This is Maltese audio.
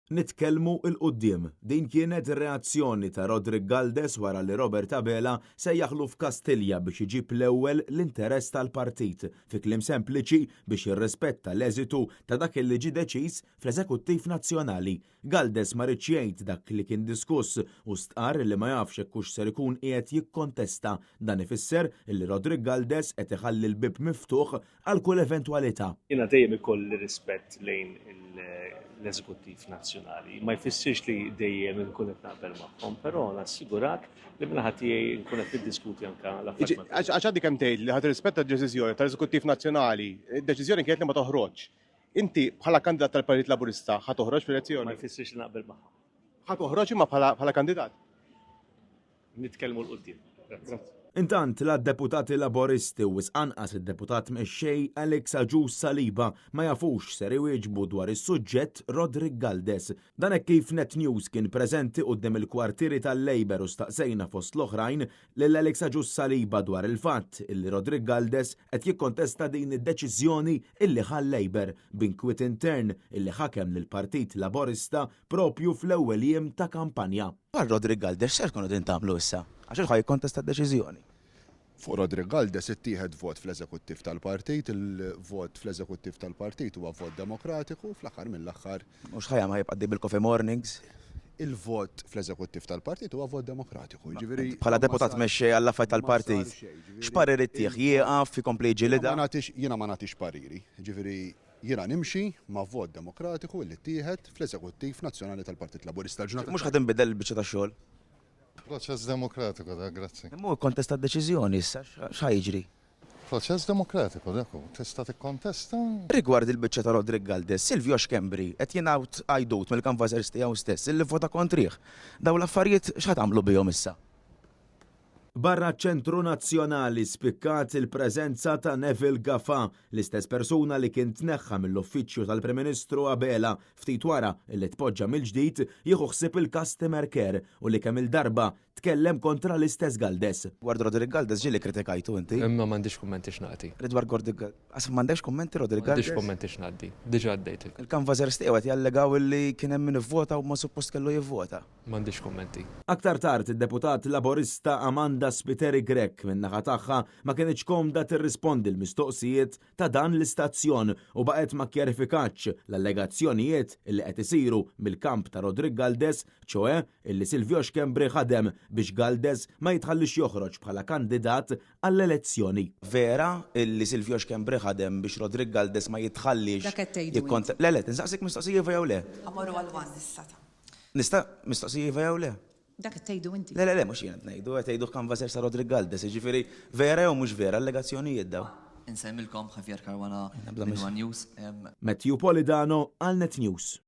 Nitkellmu il-qudiem. Din kienet ir-reazzjoni ta' Rodrik Galdes wara li Robert Abela sejjaħlu f'Kastilja biex iġib l-ewwel l-interess tal-partit fi kliem sempliċi biex jirrispetta l-eżitu ta' dak li ġie deċiż fl-Eżekuttiv Nazzjonali. Galdes ma rridx jgħid dak li kien diskuss u stqarr li ma jafx hekk hux ser ikun qiegħed jikkontesta. Dan ifisser li Rodrik Galdes qed iħalli l-bib miftuħ għal kull eventwalità. Jiena dejjem ikolli rispett lejn l-Eżekuttiv Nazzjonali. Ma jfissirx li dejjem inkun qed naqbel magħhom, però nassigurak li minn ħadd tiegħi nkun qed niddiskuti anke l-affarijiet. Għax għaddi kemm tgħid li ħadd rispetta d-deċiżjoni tal-Eżekuttiv Nazzjonali, id-deċiżjoni kienet li ma toħroġ. Inti bħala kandidat tal-Partit Laburista ħadd toħroġ fil-elezzjoni? Ma jfissirx li naqbel magħhom. Ħadd toħroġ imma bħala kandidat? Nitkellmu l-qudiem. Intant l-deputati laboristi u anqas id-deputat mexxej Alex Aġus Saliba ma jafux ser iwieġbu dwar is-suġġett Rodrik Galdes. Dan hekk kif Net News kien preżenti quddiem il-kwartieri tal-Labor u staqsejna fost l-oħrajn lil Alex Aġus Saliba dwar il-fatt illi Rodrik Galdes qed jikkontesta din id-deċiżjoni illi ħal Labor b'inkwiet intern illi ħakem lill-Partit Laborista propju fl-ewwel jiem ta' kampanja. Għal Rodrik Galdes x'ser kunu din tagħmlu issa? Għax il-ħaj jikkontesta d-deċiżjoni. Fuq Rodrik Galdes ittieħed vot fl-Eżekuttiv tal-Partit, il-vot fl-Eżekuttiv tal-Partit huwa vot demokratiku fl-aħħar mill-aħħar. Mhux ħajja ma jibqa' bil-coffee mornings. Il-vot fl-Eżekuttiv tal-Partit huwa vot demokratiku. Ġifieri bħala deputat mexxej għall-affarijiet tal-Partit. X'parir ittieħ jieqaf ikompli jiġilida? Jiena ma nagħtix pariri. Ġifieri jiena nimxi ma' vot demokratiku li ttieħed fl-Eżekuttiv Nazzjonali tal-Partit Laburista l-ġurnata. Mhux ħadd inbidel il-biċċa tax-xogħol. Proċess demokratiku da, grazzi. Imma kontesta d-deċiżjoni issa x'ħajġri? Proċess demokratiku dak, tista' tikkontesta? Rigward il-biċċa ta' Rodrik Galdes, Silvio Xkembri qed jingħawd għajdut mill-kanvażers tiegħu stess illi vota kontrih. Daw l-affarijiet x'ħad tagħmlu bihom issa? Barra ċentru nazzjonali spikkat il-preżenza ta' Neville Gafà, l-istess persuna li kien tneħħa mill-uffiċċju tal-Prim Ministru Abela ftit wara li tpoġġa mill-ġdid jieħu ħsieb il-customer care u li kemm il-darba tkellem kontra l-istess Galdes. Dwar Rodrik Galdes ġieli kritikajtu inti? Imma m'għandix kummenti x'nagħti. Dwar Rodrik Galdes. Asma m'għandekx kummenti Rodrik Galdes? M'għandix kummenti x'ngħaddi. Diġà għaddejtek. Il-kanvażers tiegħu qed jallegaw li kien hemm min ivvota u ma suppost kellu jivvota. M'għandix kummenti. Aktar tard id-deputat laborista Amanda Spiteri Grek min-naħa tagħha ma kienx komda tirrispondi l-mistoqsijiet ta' dan l-istazzjon u baqgħet ma kkjarifikatx l-allegazzjonijiet illi qed isiru mill-kamp ta' Rodrik Galdes, ċoe illi Silvio Xkembri ħadem biex Galdes ma jitħallix joħroġ bħala kandidat għall-elezzjoni. Vera illi Silvio Xkembri ħadem biex Rodrik Galdes ma jitħallix. Le, tinsaqsik mistoqsija jew le? Amorru għal-wan nistata. Nista' mistoqsija jew le? Dak tgħidu inti. Le, mhux jien ngħidu, qed tgħidu kanvażer sa' Rodrik Galdes, jiġifieri vera jew mhux vera allegazzjonijiet daw. Insemmilkom Javier Caruana, One News. Matthew Polidano għal Net News.